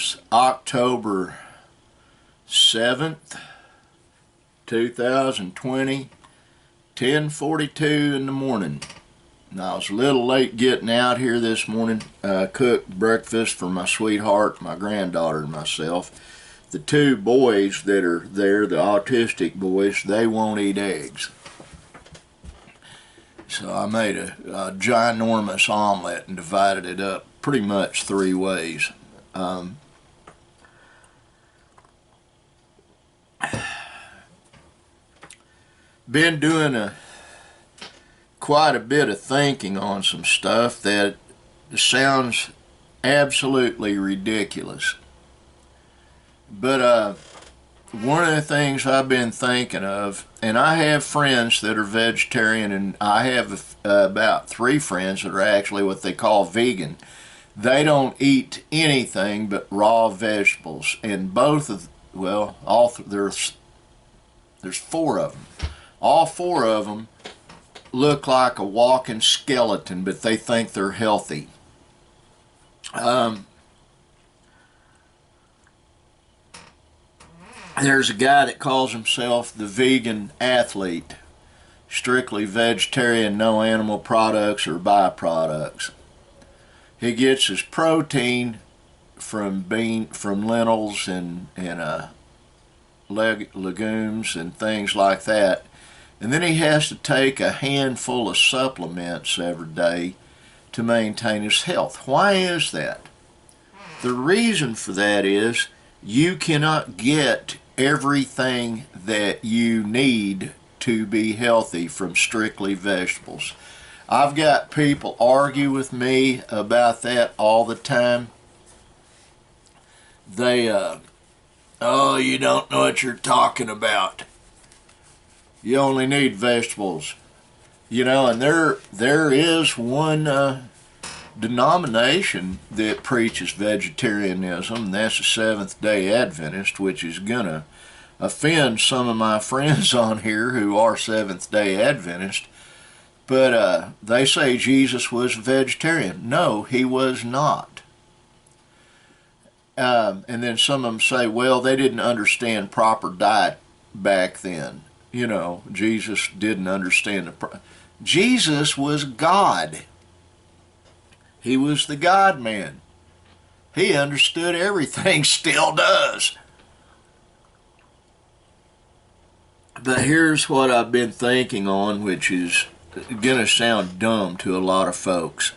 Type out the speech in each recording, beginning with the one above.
is October 7th, 2020, 10:42 in the morning. Now, I was a little late getting out here this morning. Cooked breakfast for my sweetheart, my granddaughter, and myself. The two boys that are there, the autistic boys, they won't eat eggs. So I made a ginormous omelet and divided it up pretty much three ways. Been doing quite a bit of thinking on some stuff that sounds absolutely ridiculous. But one of the things I've been thinking of, and I have friends that are vegetarian, and I have about 3 friends that are actually what they call vegan. They don't eat anything but raw vegetables, and both of, well, there's 4 of them. All 4 of them look like a walking skeleton, but they think they're healthy. There's a guy that calls himself the vegan athlete, strictly vegetarian, no animal products or byproducts. He gets his protein from lentils and legumes and things like that, and then he has to take a handful of supplements every day to maintain his health. Why is that? The reason for that is you cannot get everything that you need to be healthy from strictly vegetables. I've got people argue with me about that all the time. They, oh, you don't know what you're talking about. You only need vegetables. You know, and there is one denomination that preaches vegetarianism, and that's the Seventh-day Adventist, which is gonna offend some of my friends on here who are Seventh-day Adventist. But they say Jesus was a vegetarian. No, he was not. And then some of them say, well, they didn't understand proper diet back then. You know, Jesus didn't understand Jesus was God. He was the God-man. He understood everything, still does. But here's what I've been thinking on, which is going to sound dumb to a lot of folks.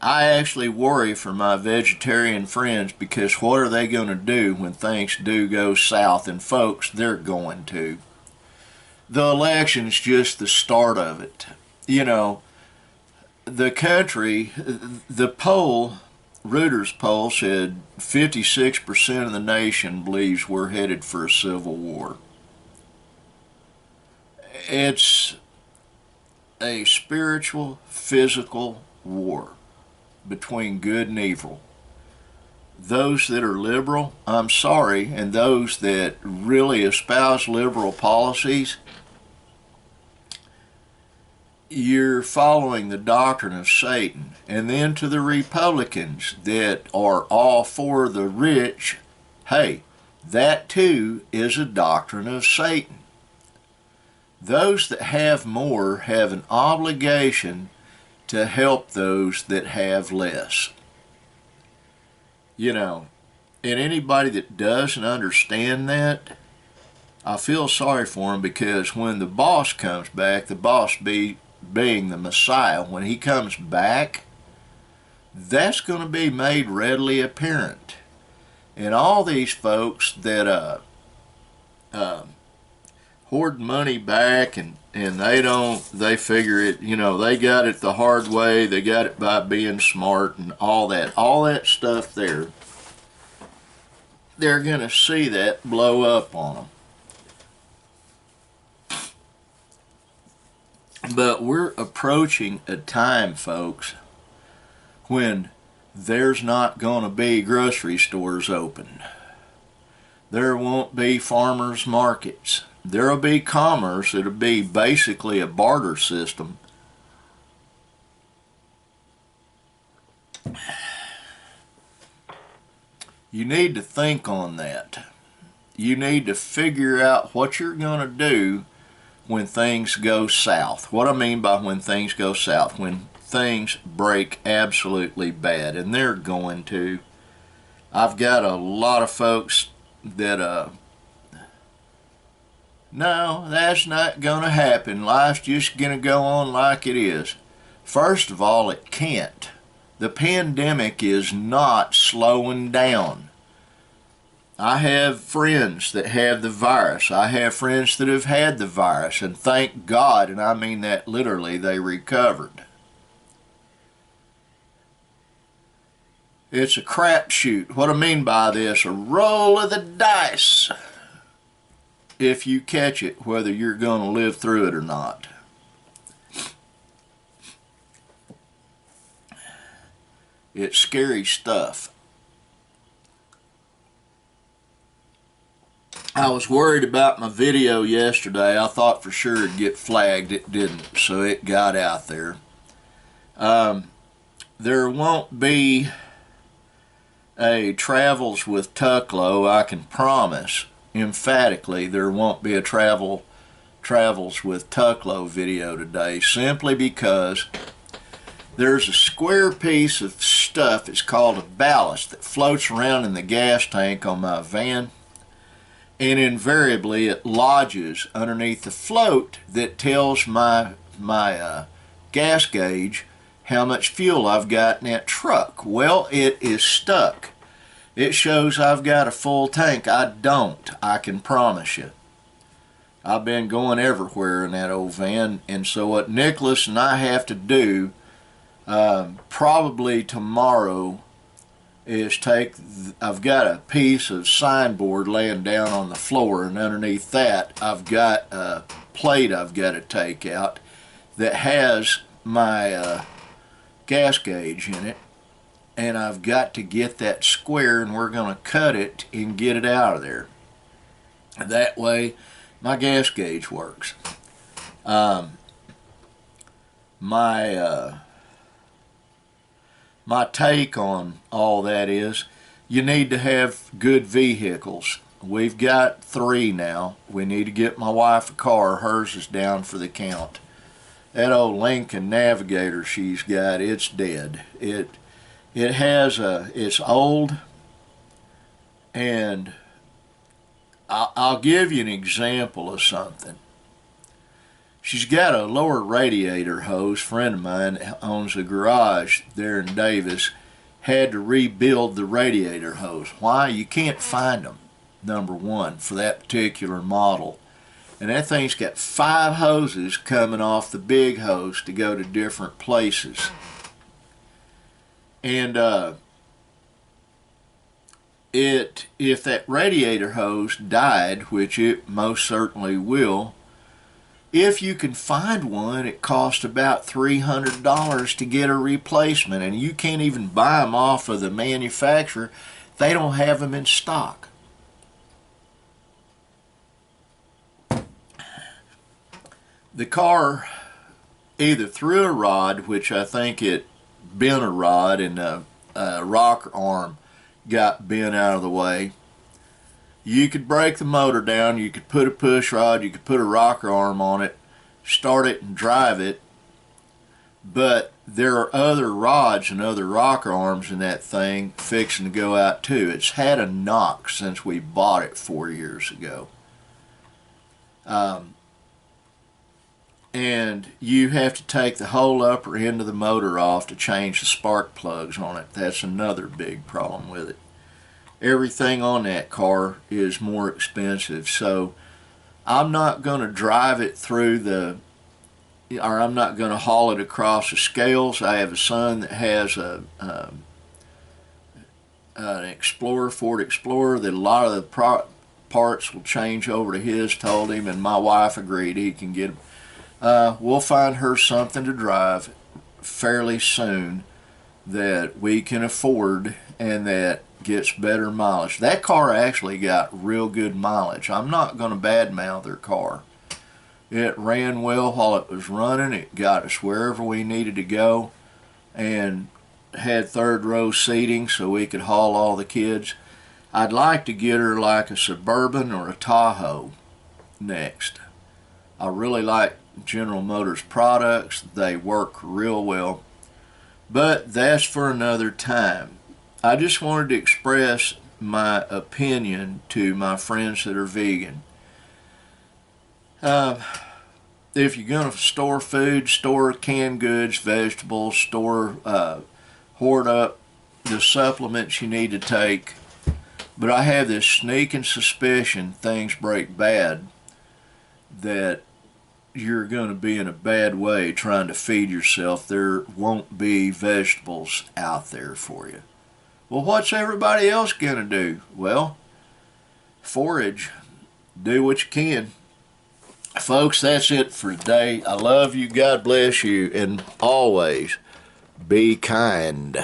I actually worry for my vegetarian friends, because what are they going to do when things do go south? And folks, they're going to. The election's just the start of it. You know, the country, the poll, Reuters poll said 56% of the nation believes we're headed for a civil war. It's a spiritual, physical war between good and evil. Those that are liberal, I'm sorry, and those that really espouse liberal policies, you're following the doctrine of Satan. And then to the Republicans that are all for the rich, hey, that too is a doctrine of Satan. Those that have more have an obligation to help those that have less. You know, and anybody that doesn't understand that, I feel sorry for him, because when the boss comes back, the boss being the Messiah, when he comes back, that's going to be made readily apparent. And all these folks that hoard money back and they figure it, you know, they got it the hard way, they got it by being smart and all that stuff there, they're going to see that blow up on them. But we're approaching a time, folks, when there's not going to be grocery stores open. There won't be farmers markets. There'll be commerce. It'll be basically a barter system. You need to think on that. You need to figure out what you're going to do when things go south. What I mean by when things go south, when things break absolutely bad, and they're going to. I've got a lot of folks that, no, that's not going to happen. Life's just going to go on like it is. First of all, it can't. The pandemic is not slowing down. I have friends that have the virus. I have friends that have had the virus, and thank God, and I mean that literally, they recovered. It's a crapshoot. What I mean by this, a roll of the dice. If you catch it, whether you're going to live through it or not. It's scary stuff. I was worried about my video yesterday. I thought for sure it'd get flagged. It didn't, so it got out there. There won't be a Travels with Tucklow, I can promise emphatically. There won't be a Travels with Tucklow video today, simply because there's a square piece of stuff. It's called a ballast that floats around in the gas tank on my van, and invariably it lodges underneath the float that tells my gas gauge how much fuel I've got in that truck. Well, it is stuck. It shows I've got a full tank. I don't, I can promise you. I've been going everywhere in that old van, and so what Nicholas and I have to do probably tomorrow is I've got a piece of signboard laying down on the floor, and underneath that I've got a plate I've got to take out that has my gas gauge in it, and I've got to get that square, and we're going to cut it and get it out of there. That way my gas gauge works. My take on all that is you need to have good vehicles. We've got 3 now. We need to get my wife a car. Hers is down for the count. That old Lincoln Navigator she's got, it's dead. It's old, and I'll give you an example of something. She's got a lower radiator hose. A friend of mine owns a garage there in Davis, had to rebuild the radiator hose. Why? You can't find them, number one, for that particular model. And that thing's got 5 hoses coming off the big hose to go to different places. And if that radiator hose died, which it most certainly will, if you can find one, it costs about $300 to get a replacement, and you can't even buy them off of the manufacturer. They don't have them in stock. The car either threw a rod, which I think it bent a rod, and a rocker arm got bent out of the way. You could break the motor down, you could put a push rod, you could put a rocker arm on it, start it and drive it, but there are other rods and other rocker arms in that thing fixing to go out too. It's had a knock since we bought it 4 years ago. And you have to take the whole upper end of the motor off to change the spark plugs on it. That's another big problem with it. Everything on that car is more expensive, so I'm not going to drive it through I'm not going to haul it across the scales. I have a son that has an Explorer, Ford Explorer, that a lot of the parts will change over to his, told him, and my wife agreed he can get them. We'll find her something to drive fairly soon that we can afford and that gets better mileage. That car actually got real good mileage. I'm not going to badmouth her car. It ran well while it was running. It got us wherever we needed to go, and had 3rd row seating so we could haul all the kids. I'd like to get her like a Suburban or a Tahoe next. I really like General Motors products. They work real well. But that's for another time. I just wanted to express my opinion to my friends that are vegan. Uh, if you're going to store food, store canned goods, vegetables, hoard up the supplements you need to take. But I have this sneaking suspicion things break bad, that you're going to be in a bad way trying to feed yourself. There won't be vegetables out there for you. Well, what's everybody else going to do? Well, forage. Do what you can. Folks, that's it for today. I love you. God bless you. And always be kind.